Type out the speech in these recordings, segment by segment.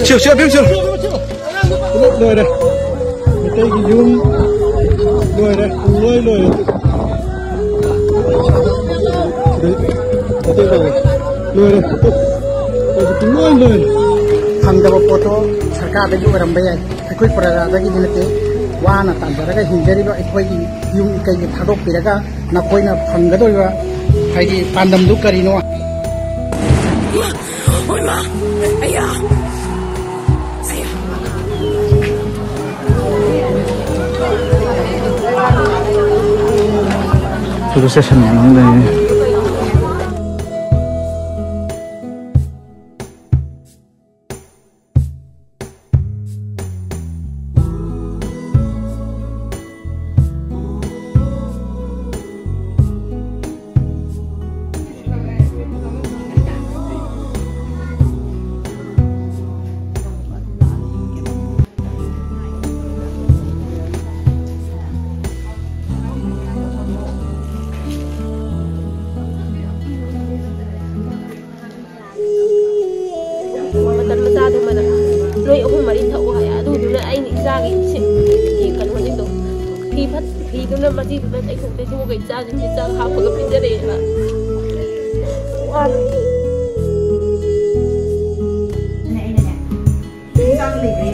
Chiều biết chưa? Lười đây, cái tay cái nhung lười đây, lười đấy, cái tay rồi, lười đây, cái lười. Thằng đâu có photo, सरकार đấy cũng làm bây giờ, cáiประกาศcái gì nữaว่าน่ะตัดจากหินได้ด้วยไอ้คอยยุ่งไอ้ยี่ทารกปีแล้วก็นักคอยน่ะพังก็ด้วยว่าใครที่ตามดำลุกกันดีเนาะโอ้ยมาไอ้ยาทุกเซสชั่นอย่างนั้นเลยRồi ông mà đi thầu hay à, đủ là anh ra cái chỉ cần hoàn thành đủ khi phát khi tôi làm mà gì tôi anh không thể mua cái ra thì ra khám của cái pin đấy mà này này ra cái gì đây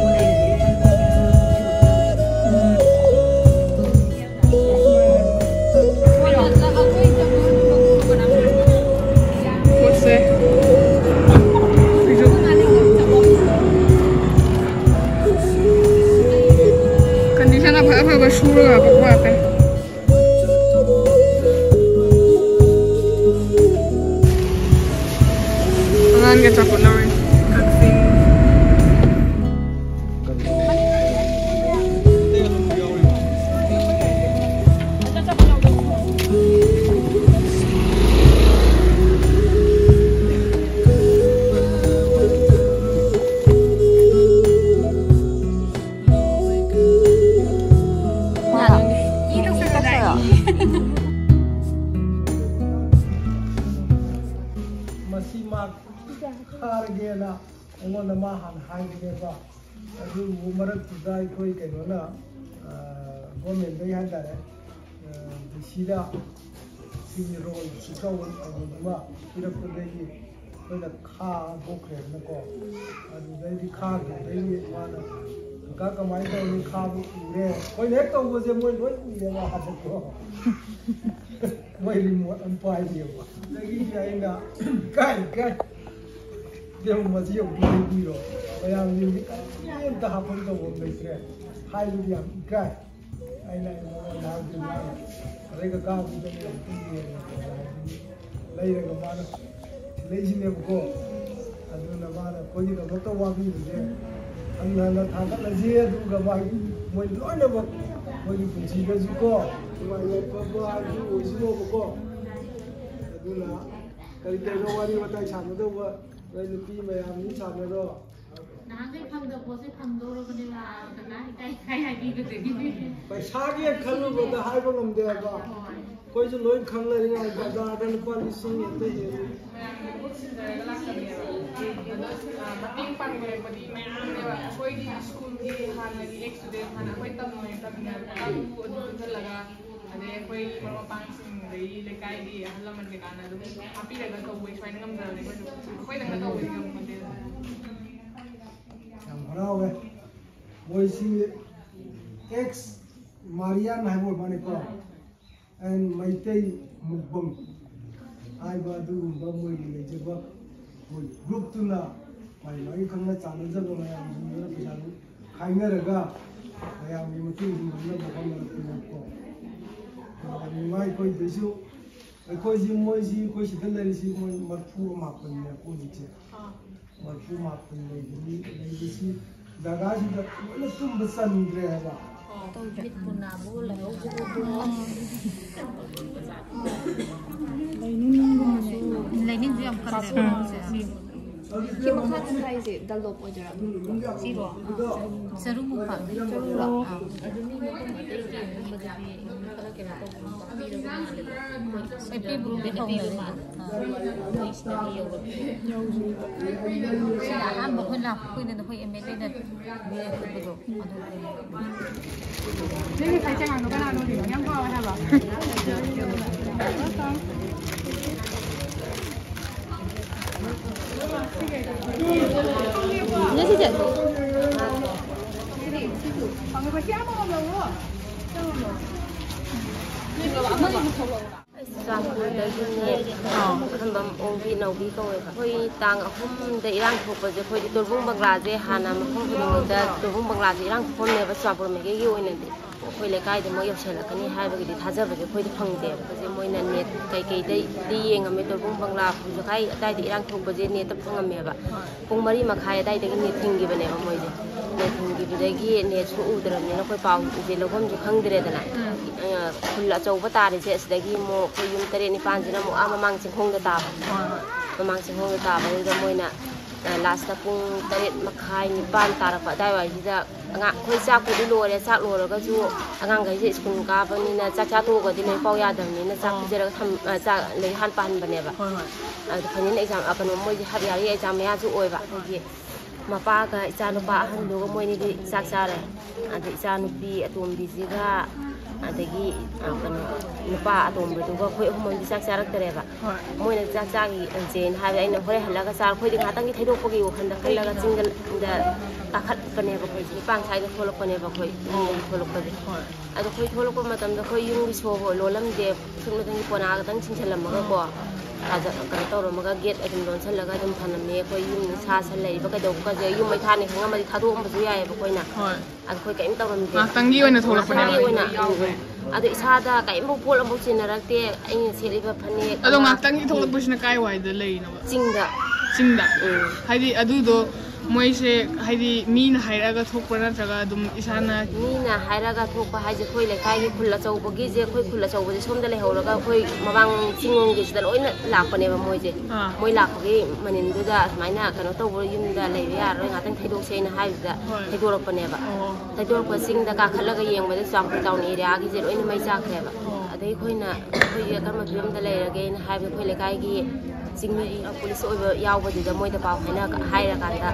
Basura apa Jangan kita pun lawan kasing Hargena, orang nama han hargena, aduh umarat tudai koi kena, government ni ada le, sida, sini role, sikawan nama, kita pergi kita kah bokre nako, aduh dari kah dari mana, kakak kemana tu ni kah bukure, koi nak tahu boleh moi moi ni lah apa tu, moi limu empai dia, lagi dia ina, kai. Dia masih yang biru, yang ini kan yang dah pun tu orang besar, hai lu yang ikai, hai nak orang dah jelas, mereka kau tu yang tinggi, lagi orang mana, lagi sini buku, ada mana, kau ni kalau tu wagi tu, anda nak tangkap lagi tu gambar, mungkin ada buat, mungkin kunci juga, mungkin apa tu, semua buku, ada lah, kalau kita wari batai sama tu buat. Rồi đi mà làm những trò này rồi. Nãy cái phong độ có sẽ phong độ rồi cái là cái hay đi cái gì. Phải sáng cái khăn luôn rồi hai con làm đẹp à. Coi cho lối khăn này nha, cả đa đang quan đi sinh nhật tới gì. Mating pang về mà đi mẹ ăn đấy bạn. Coi đi school đi hàng này đi ex student hàng nào coi tâm này tâm nhà tâm của chúng ta là ada koi berapa pangsing dari lekai di halaman ke kanan tu, tapi dah tahu koi fine ngam dah ni koi dah tahu koi ngam macam tu. Yang mana we, koi si ex Marian hai bol mana kau, and Maitai Mukbang, hai badu bamui ni jebak, koi group tu na, mai kena channel jago yang ni bisa tu, kainya rega, yang ni mesti mana bukan mana tu kau. Mai koi besu, koi si moi si koi si dalam si moi marfu makan ni aku ni je. Marfu makan ni si daga si dah mana tu besar ni apa. Tahu bit pun nak boleh, Lainin tu yang kerja. ꯁꯤ ꯃꯈꯥꯗ ꯊꯥꯏꯁꯦ ꯗꯜꯂꯣꯞ ꯑꯣꯏꯗꯣꯏꯔꯥ ꯁꯤꯔꯣ ꯆꯔꯨ ꯃꯄꯥꯟ ꯆꯔꯨꯔꯣ ꯑꯗꯨ ꯃꯤ ꯃꯐꯝ ꯑꯇꯩꯒꯤ ꯌꯦꯡꯕꯗꯗꯤ ꯈꯔ ꯀꯩꯅꯣ ꯇꯧꯕ ꯄꯤꯔꯒ ꯃꯥꯜꯂꯦꯕ ꯃꯣꯏ ꯄꯤꯕ ꯃꯥꯜꯂꯦ ꯁꯤꯗꯗꯤ ꯁꯤꯗ ꯑꯍꯥꯟꯕ ꯑꯩꯈꯣꯏ ꯂꯥꯛꯄ ꯀꯨꯏꯅ ꯑꯩꯈꯣꯏ MLAꯅ ꯂꯦꯞꯄꯗꯣ ꯅꯪꯒꯤ ꯉꯁꯥꯏ ꯆꯉꯥꯡꯗꯣ ꯀꯅꯥꯅꯣ ꯌꯥꯝ ꯍꯥꯎꯋꯦ ꯍꯥꯏꯕ 네, 진짜. 방금 시험 먹으려고. ꯆꯥꯛꯄꯨꯗꯒꯤꯅꯦ ꯈꯝꯕꯝ ꯑꯣꯡꯕꯤ ꯅꯧꯕꯤ ꯀꯧꯋꯦꯕ ꯑꯩꯈꯣꯏ ꯇꯥꯡ 3ꯗ ꯏꯔꯥꯡ ꯊꯣꯛꯄꯁꯦ ꯑꯩꯈꯣꯏꯗꯤ ꯇꯣꯔꯕꯨꯡ ꯕꯪꯒ꯭ꯂꯥꯁꯦ ꯍꯥꯟꯅ ꯃꯐꯝ ꯈꯨꯗꯤꯡꯃꯛꯇ ꯇꯣꯔꯕꯨꯡ ꯕꯪꯒ꯭ꯂꯥꯁꯦ ꯏꯔꯥꯡ ꯊꯣꯛꯐꯝꯅꯦꯕ ꯆꯨꯔꯥꯆꯥꯟꯄꯨꯔ ꯃꯥꯏꯀꯩꯒꯤ ꯑꯣꯏꯅꯗꯤ ꯑꯩꯈꯣꯏ ꯂꯩꯀꯥꯏꯗ ꯃꯣꯏ ꯌꯧꯁꯤꯜꯂꯛꯀꯅꯤ ꯍꯥꯏꯕꯒꯤꯗꯤ ꯊꯥꯖꯕꯁꯦ ꯑꯩꯈꯣꯏꯗꯤ ꯐꯪꯗꯦꯕ ꯍꯧꯖꯤꯛ ꯃꯣꯏꯅ ꯅꯦꯠ ꯀꯩꯀꯩꯗꯗꯤ ꯌꯦꯡꯉꯝꯃꯦ ꯇꯣꯔꯕꯨꯡ ꯕꯪꯒ꯭ꯂꯥ ꯐꯨꯖꯈꯥꯏ ꯑꯗꯥꯏꯗ ꯏꯔꯥꯡ ꯊꯣꯛꯄꯁꯦ ꯅꯦꯠꯇ ꯐꯪꯉꯝꯃꯦꯕ ꯄꯨꯡ 4:30 ꯑꯗꯥꯏꯗꯒꯤ ꯅꯦꯠ ꯊꯤꯡꯈꯤꯕꯅꯦꯕ ꯃꯣꯏꯁꯦ ꯅꯦꯠ ꯊꯤꯡꯈꯤꯕꯗꯒꯤ ꯅꯦꯠꯁꯨ ꯎꯗ꯭ꯔꯕꯅꯤꯅ ꯑꯩꯈꯣꯏ ꯄꯥꯎꯁꯦ ꯂꯧꯐꯝꯁꯨ ꯈꯪꯗ꯭ꯔꯦꯗꯅ ꯈꯨꯜ ꯑꯆꯧꯕ ꯇꯥꯔꯤꯁꯦ ꯑꯁꯤꯗꯒꯤ ꯑꯃꯨꯛ ꯑꯩꯈꯣꯏ ꯌꯨꯝ 7-9ꯁꯤꯅ ꯑꯃꯨꯛ ꯃꯃꯥꯡ ꯆꯤꯡꯈꯣꯡꯗ ꯇꯥꯕ ꯃꯃꯥꯡ ꯆꯤꯡꯈꯣꯡꯗ ꯇꯥꯕꯗꯨꯗ ꯃꯣꯏꯅ ꯂꯥꯁꯇ ꯄꯨꯡ 8:30-9 ꯇꯥꯔꯛꯄ ꯑꯗꯥꯏꯋꯥꯏꯁꯤꯗ ꯑꯩꯈꯣꯏ ꯆꯥꯛꯄꯨꯗꯤ ꯂꯣꯏꯔꯦ ꯆꯥꯛ ꯂꯣꯏꯔꯒꯁꯨ ꯑꯉꯥꯡꯈꯩꯁꯦ ꯁ꯭ꯀꯨꯜ ꯀꯥꯕꯅꯤꯅ ꯆꯥꯛ ꯆꯥꯊꯣꯛꯑꯒꯗꯤ ꯂꯥꯏꯔꯤꯛ ꯄꯥꯎ ꯌꯥꯗꯕꯅꯤꯅ ꯆꯥꯛ ꯄꯤꯖꯔꯒ ꯂꯥꯏꯔꯤꯛ ꯍꯥꯟꯅ ꯄꯥꯍꯟꯕꯅꯦꯕ ꯑꯗꯨ ꯐꯥꯏꯅꯦꯜ ꯑꯦꯛꯖꯥꯝ ꯀꯩꯅꯣ ꯃꯣꯏꯁꯦ ꯍꯥꯞ ꯌꯥꯔꯤ ꯑꯦꯛꯖꯥꯝ ꯃꯌꯥꯁꯨ ꯑꯣꯏꯕ ꯑꯩꯈꯣꯏꯒꯤ ꯃꯄꯥꯒ ꯏꯆꯥꯅꯨꯄꯥ ꯑꯍꯟꯗꯨꯒ ꯃꯣꯏꯅꯤꯗꯤ ꯆꯥꯛ ꯆꯥꯔꯦ ꯑꯗ ꯏꯆꯥꯅꯨꯄꯤ ꯑꯇꯣꯝꯕꯤꯁꯤꯒ ꯑꯗꯒꯤ ꯀꯩꯅꯣ ꯅꯨꯄꯥ ꯑꯇꯣꯝꯕꯗꯨꯒ ꯑꯩꯈꯣꯏ ꯑꯍꯨꯝꯗꯤ ꯆꯥꯛ ꯆꯥꯔꯛꯇꯔꯦꯕ ꯃꯣꯏꯅ ꯆꯥꯛ ꯆꯥꯈꯤꯁꯦꯅ ꯍꯥꯏꯕꯗ ꯑꯩꯅ ꯍꯣꯔꯦꯟ ꯍꯜꯂꯒ ꯆꯥꯔ ꯑꯩꯈꯣꯏꯗꯤ ꯉꯥꯏꯍꯥꯛꯇꯪꯒꯤ ꯊꯩꯗꯣꯛꯄꯒꯤ ꯋꯥꯈꯜꯗ ꯈꯜꯂꯒ ꯆꯤꯡꯗ ꯀꯥꯈꯠꯄꯅꯦꯕ ꯑꯩꯈꯣꯏ 9 ꯁ꯭ꯋꯥꯏꯗ ꯊꯣꯛꯂꯛꯄꯅꯦꯕ ꯑꯩꯈꯣꯏ ꯊꯣꯛꯂꯛꯄꯁꯦ ꯑꯗꯣ ꯑꯩꯈꯣꯏ ꯊꯣꯛꯂꯛꯄ ꯃꯇꯝꯗ ꯑꯩꯈꯣꯏ ꯌꯨꯝꯒꯤ ꯁꯣꯕ ꯂꯣꯜꯂꯝꯗꯦ ꯁꯨꯞꯅꯇꯪꯒꯤ ꯄꯣꯅꯥ ꯈꯛꯇꯪ ꯆꯤꯡꯁꯤꯜꯂꯝꯃꯒꯀꯣ ꯀꯩꯅꯣ ꯇꯧꯔꯝꯃꯒ ꯒꯦꯠ ꯑꯗꯨꯝ ꯂꯣꯟꯁꯤꯜꯂꯒ ꯑꯗꯨꯝ ꯊꯝꯂꯝꯃꯦ ꯑꯩꯈꯣꯏ ꯌꯨꯝ ꯁꯥ ꯁꯟ ꯂꯩꯔꯤꯕ ꯀꯩꯗꯧꯕꯒꯁꯦ ꯌꯨꯝ ꯃꯩ ꯊꯥꯅꯤ ꯈꯪꯉꯝꯃꯗꯤ ꯊꯥꯗꯣꯛꯑꯝꯕꯁꯨ ꯌꯥꯏꯑꯕ ꯑꯩꯈꯣꯏꯅ ꯑꯗꯣ ꯑꯩꯈꯣꯏ ꯀꯔꯤꯝ ꯇꯧꯔꯝꯗꯦ ꯉꯥꯛꯇꯪꯒꯤ ꯑꯣꯏꯅ ꯊꯣꯛꯂꯛꯄꯅꯦꯕ ꯑꯗꯣ ꯏꯁꯥꯗ ꯀꯔꯤꯝꯐꯥꯎ ꯄꯣꯠ ꯑꯃꯐꯥꯎ ꯆꯤꯟꯅꯔꯛꯇꯦ ꯑꯩꯅ ꯁꯦꯠꯂꯤꯕ ꯐꯅꯦꯛ ꯑꯗꯣ ꯉꯥꯛꯇꯪꯒꯤ ꯊꯣꯛꯂꯛꯄꯁꯤꯅ ꯀꯥꯏ ꯋꯥꯏꯗ ꯂꯩꯔꯤꯅꯣꯕ ꯆꯤꯡꯗ ꯍꯥꯏꯗꯤ ꯑꯗꯨꯗꯣ ꯃꯣꯏꯁꯦ ꯍꯥꯏꯗꯤ ꯃꯤꯅ ꯍꯥꯏꯔꯛꯑꯒ ꯊꯣꯛꯄ꯭ꯔꯥ ꯅꯠꯇ꯭ꯔꯒ ꯑꯗꯨꯝ ꯏꯁꯥꯅ ꯃꯤꯅ ꯍꯥꯏꯔꯒ ꯊꯣꯛꯄ ꯍꯥꯏꯁꯦ ꯑꯩꯈꯣꯏ ꯂꯩꯀꯥꯏꯒꯤ ꯈꯨꯜ ꯑꯆꯧꯕꯒꯤꯁꯦ ꯑꯩꯈꯣꯏ ꯈꯨꯜ ꯑꯆꯧꯕꯁꯦ ꯁꯣꯝꯗ ꯂꯩꯍꯧꯔꯒ ꯑꯩꯈꯣꯏ ꯃꯃꯥꯡ ꯆꯤꯡꯂꯣꯝꯒꯤꯁꯤꯗ ꯂꯣꯏꯅ ꯂꯥꯛꯄꯅꯦꯕ ꯃꯣꯏꯁꯦ ꯃꯣꯏ ꯂꯥꯛꯄꯒꯤ ꯃꯅꯤꯟꯗꯨꯗ ꯁꯨꯃꯥꯏꯅ ꯀꯩꯅꯣ ꯇꯧꯕ ꯌꯨꯝꯗ ꯂꯩꯕ ꯌꯥꯔꯔꯣꯏ ꯉꯥꯛꯇꯪ ꯊꯩꯗꯣꯛꯁꯦꯅ ꯍꯥꯏꯕꯗꯨꯗ ꯊꯩꯗꯣꯔꯛꯄꯅꯦꯕ ꯊꯩꯗꯣꯔꯛꯄ ꯆꯤꯡꯗ ꯀꯥꯈꯠꯂꯒ ꯌꯦꯡꯕꯗ ꯆꯨꯔꯥꯆꯥꯟꯄꯨꯔ ꯇꯥꯎꯟ ꯑꯦꯔꯤꯌꯥꯒꯤꯁꯦ ꯂꯣꯏꯅ ꯃꯩ ꯆꯥꯛꯈ꯭ꯔꯦꯕ ꯑꯗꯩ ꯑꯩꯈꯣꯏꯅ ꯑꯩꯈꯣꯏꯒꯤ ꯀꯔꯝꯕ ꯐꯤꯕꯝꯗ ꯂꯩꯔꯒꯦꯅ ꯍꯥꯏꯕꯗ ꯑꯩꯈꯣꯏ ꯂꯩꯀꯥꯏꯒꯤ ꯆꯤꯡꯃꯤ ꯄꯨꯂꯤꯁ ꯑꯣꯏꯕ ꯌꯥꯎꯕꯗꯨꯗ ꯃꯣꯏꯗ ꯄꯥꯎ ꯍꯥꯏꯔꯀꯥꯟꯗ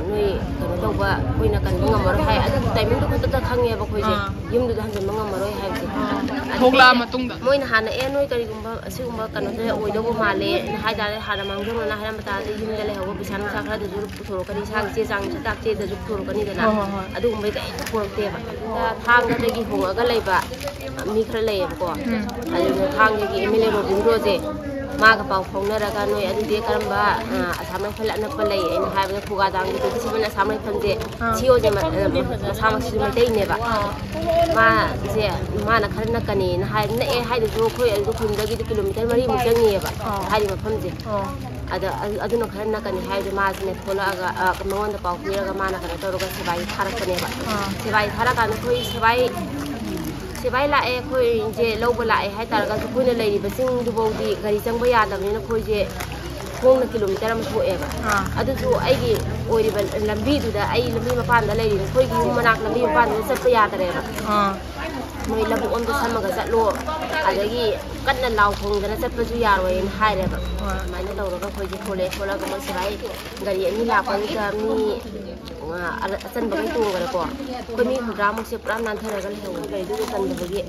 ꯅꯣꯏ ꯀꯩꯅꯣ ꯇꯧꯕ ꯑꯩꯈꯣꯏꯅ ꯀꯟꯕ ꯉꯝꯃꯔꯣꯏ ꯍꯥꯏ ꯑꯗꯨ ꯇꯥꯏꯃꯤꯡꯗꯨ ꯈꯛꯇꯗ ꯈꯪꯉꯦꯕ ꯑꯩꯈꯣꯏꯁꯦ ꯌꯨꯝꯗꯨꯗ ꯍꯟꯖꯤꯟꯕ ꯉꯝꯃꯔꯣꯏ ꯍꯥꯏꯕꯁꯦ ꯊꯣꯛꯂꯛꯑ ꯃꯇꯨꯡꯗ ꯃꯣꯏꯅ ꯍꯥꯟꯅ ꯅꯣꯏ ꯀꯔꯤꯒꯨꯝꯕ ꯑꯁꯤꯒꯨꯝꯕ ꯀꯩꯅꯣꯗ ꯑꯣꯏꯗꯧꯕ ꯃꯥꯜꯂꯦ ꯍꯥꯏꯇꯥꯔꯦ ꯍꯥꯟꯅ ꯃꯥꯡꯖꯧꯅꯅ ꯍꯥꯏꯔꯝꯕ ꯇꯥꯔꯗꯤ ꯌꯨꯝꯗ ꯂꯩꯍꯧꯕ ꯄꯩꯁꯥ ꯅꯨꯡꯁꯥ ꯈꯔꯗꯁꯨ ꯄꯨꯊꯣꯔꯛꯀꯅꯤ ꯏꯁꯥꯒꯤ ꯆꯦ ꯆꯥꯡ ꯆꯤꯇꯥꯛ ꯆꯦꯗꯁꯨ ꯄꯨꯊꯣꯔꯛꯀꯅꯤꯗꯅ ꯑꯗꯨꯒꯨꯝꯕꯩ ꯀꯔꯤꯝꯇ ꯄꯨꯔꯛꯇꯦꯕ ꯊꯥꯡꯒꯗꯒꯤ ꯍꯣꯡꯉꯒ ꯂꯩꯕ ꯃꯤ ꯈꯔ ꯂꯩꯌꯦꯕꯀꯣ ꯑꯗꯨꯅ ꯊꯥꯡꯒꯒꯤ MLA ꯔꯣꯕꯤꯟꯗ꯭ꯔꯣꯁꯦ ꯃꯥꯒ ꯄꯥꯎ ꯐꯥꯎꯅꯔꯒ ꯅꯣꯏ ꯑꯗꯨꯗꯤ ꯀꯔꯝꯕ ꯑꯁꯥꯝ ꯔꯥꯏꯐꯜ ꯑꯅꯛꯄ ꯂꯩ ꯑꯩꯅ ꯍꯥꯏꯕꯗ ꯈꯨꯒꯥꯗꯥꯡꯒꯤ 27 ꯑꯁꯥꯝ ꯔꯥꯏꯐꯜꯁꯦ COꯁꯦ ꯃꯁꯥꯃꯛꯁꯤꯁꯨ ꯃꯩꯇꯩꯅꯦꯕ ꯃꯥꯁꯦ ꯃꯥꯅ ꯈꯔ ꯅꯛꯀꯅꯤꯅ ꯅꯛꯑꯦ ꯍꯥꯏꯗꯨꯁꯨ ꯑꯩꯈꯣꯏ ꯑꯗꯨ ꯈꯨꯟꯗꯒꯤꯗꯤ ꯀꯤꯂꯣꯃꯤꯇꯔ 4ꯃꯨꯛ ꯆꯪꯉꯤꯑꯕ ꯍꯥꯏꯔꯤꯕ ꯃꯐꯝꯁꯦ ꯑꯗ ꯑꯗꯨꯅ ꯈꯔ ꯅꯛꯀꯅꯤ ꯍꯥꯏꯕꯗꯤ ꯃꯥꯁꯤꯅ ꯊꯣꯛꯂꯛꯑꯒ ꯃꯉꯣꯟꯗ ꯄꯥꯎ ꯄꯤꯔꯒ ꯃꯥꯅ ꯀꯩꯅꯣ ꯇꯧꯔꯒ ꯁꯦꯕꯥꯏ ꯊꯥꯔꯛꯄꯅꯦꯕ ꯁꯦꯕꯥꯏ ꯊꯥꯔꯀꯥꯟꯗ ꯑꯩꯈꯣꯏ ꯁꯦꯕꯥꯏ ꯂꯥꯛꯑꯦ ꯑꯩꯈꯣꯏꯁꯦ ꯂꯧꯕ ꯂꯥꯛꯑꯦ ꯍꯥꯏꯇꯥꯔꯒꯁꯨ ꯑꯩꯈꯣꯏꯅ ꯂꯩꯔꯤꯕ ꯆꯤꯡꯗꯨꯐꯥꯎꯗꯤ ꯒꯥꯔꯤ ꯆꯪꯕ ꯌꯥꯗꯕꯅꯤꯅ ꯑꯩꯈꯣꯏꯁꯦ ꯈꯣꯡꯅ ꯀꯤꯂꯣꯃꯤꯇꯔ 1 ꯊꯣꯛꯑꯦꯕ ꯑꯗꯨꯁꯨ ꯑꯩꯒꯤ ꯑꯣꯏꯔꯤꯕ ꯂꯝꯕꯤꯗꯨꯗ ꯑꯩ ꯂꯝꯕꯤ ꯃꯄꯥꯟꯗ ꯂꯩꯔꯤꯕ ꯑꯩꯈꯣꯏꯒꯤ ꯌꯨꯝ ꯃꯅꯥꯛ ꯂꯝꯕꯤ ꯃꯄꯥꯟꯗꯨꯗ ꯆꯠꯄ ꯌꯥꯗ꯭ꯔꯦꯕ ꯅꯣꯏ ꯂꯧꯕꯨꯛ ꯑꯝꯗ ꯁꯝꯃꯒ ꯆꯠꯂꯣ ꯑꯗꯒꯤ ꯀꯟꯅ ꯂꯥꯎ ꯈꯣꯡꯗꯅ ꯆꯠꯄꯁꯨ ꯌꯥꯔꯣꯏꯅ ꯍꯥꯏꯔꯦꯕ ꯑꯗꯨꯃꯥꯏꯅ ꯇꯧꯔꯒ ꯑꯩꯈꯣꯏꯁꯦ ꯊꯣꯛꯂꯛꯑꯒ ꯃꯣꯏ ꯁꯤꯕꯥꯏ ꯒꯥꯔꯤ 2 ꯂꯥꯛꯄꯗꯨꯗ ꯃꯤ ꯑꯆꯟꯕꯈꯩ ꯇꯣꯡꯈ꯭ꯔꯦꯀꯣ ꯑꯩꯈꯣꯏ ꯃꯤ 50ꯃꯨꯛꯁꯦ ꯄꯨꯔꯥ ꯅꯥꯟꯊꯔꯒ ꯂꯩꯍꯧꯕ ꯒꯥꯔꯤꯗꯨꯗ ꯆꯟꯗꯕꯒꯤ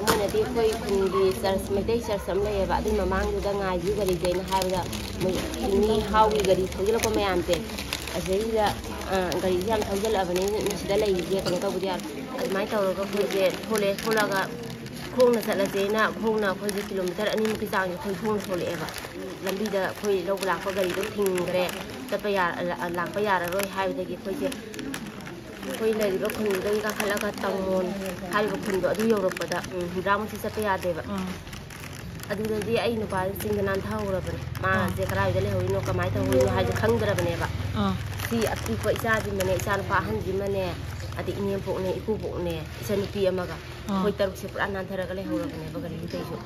ꯃꯣꯏꯅꯗꯤ ꯑꯩꯈꯣꯏ ꯈꯨꯟꯒꯤ ꯆꯔꯆ ꯃꯩꯇꯩ ꯆꯔꯆ ꯑꯃ ꯂꯩꯌꯦꯕ ꯑꯗꯨꯒꯤ ꯃꯃꯥꯡꯗꯨꯗ ꯉꯥꯏꯕꯤ ꯒꯥꯔꯤꯁꯦ ꯑꯩꯅ ꯍꯥꯏꯕꯗ ꯃꯤ ꯍꯥꯎꯒꯤ ꯒꯥꯔꯤ ꯊꯧꯖꯤꯜꯂꯛꯄ ꯃꯌꯥꯝꯁꯦ ꯑꯁꯤꯗꯩꯁꯤꯗ ꯒꯥꯔꯤꯁꯦ ꯌꯥꯝ ꯊꯧꯖꯤꯜꯂꯛꯑꯕꯅꯤꯅ ꯁꯤꯗ ꯂꯩꯔꯤꯁꯦ ꯀꯩꯅꯣ ꯇꯧꯕꯗꯤ ꯌꯥꯔꯣꯏ ꯑꯗꯨꯃꯥꯏꯅ ꯇꯧꯔꯒ ꯑꯩꯈꯣꯏꯁꯦ ꯊꯣꯛꯂꯛꯑꯒ ꯈꯣꯡꯅ ꯆꯠꯂꯁꯦꯅ ꯈꯣꯡꯅ ꯑꯩꯈꯣꯏꯁꯦ ꯀꯤꯂꯣꯃꯤꯇꯔ 2ꯃꯨꯛꯀꯤ ꯆꯥꯡꯁꯦ ꯑꯩꯈꯣꯏ ꯈꯣꯡꯅ ꯊꯣꯛꯂꯛꯑꯦꯕ ꯂꯝꯕꯤꯗ ꯑꯩꯈꯣꯏ ꯂꯧꯕ ꯂꯥꯛꯄ ꯒꯥꯔꯤꯗꯣ ꯊꯤꯡꯈ꯭ꯔꯦ ꯂꯥꯛꯄ ꯌꯥꯔꯔꯣꯏ ꯍꯥꯏꯕꯗꯒꯤ ꯑꯩꯈꯣꯏ ꯂꯩꯔꯤꯕ ꯈꯨꯟꯗꯨꯗꯒꯤ ꯀꯥꯈꯠꯂꯒ ꯇꯥꯡꯃꯣꯟ ꯍꯥꯏꯔꯤꯕ ꯈꯨꯟꯗꯣ ꯑꯗꯨ ꯌꯧꯔꯛꯄꯗ 50ꯃꯨꯛꯁꯦ ꯆꯠꯄ ꯌꯥꯗꯦꯕ ꯑꯗꯨꯗꯗꯤ ꯑꯩ ꯅꯨꯄꯥꯁꯦ ꯆꯤꯡꯗ ꯅꯥꯟꯊꯍꯧꯔꯕꯅꯦ ꯃꯥꯁꯦ ꯀꯗꯥꯏꯗ ꯂꯩꯍꯧꯔꯤꯅꯣ ꯀꯃꯥꯏꯅ ꯇꯧꯍꯧꯔꯤꯅꯣ ꯍꯥꯏꯁꯦ ꯈꯪꯗ꯭ꯔꯕꯅꯦꯕ ꯁꯤ ꯑꯄꯤꯛꯄ ꯏꯆꯥꯁꯤꯃꯅꯦ ꯏꯆꯥꯅꯨꯄꯥ ꯑꯍꯟꯁꯤꯃꯅꯦ ꯑꯗꯩ ꯏꯅꯦꯝꯄꯣꯛꯅꯦ ꯏꯀꯨꯕꯣꯛꯅꯦ ꯏꯆꯟꯅꯨꯄꯤ ꯑꯃꯒ ꯑꯩꯈꯣꯏ ꯇꯔꯨꯛꯁꯦ ꯄꯨꯔꯥ ꯅꯥꯟꯊꯔꯒ ꯂꯩꯍꯧꯔꯕꯅꯦꯕ ꯒꯥꯔꯤꯗꯨꯗꯩꯁꯨ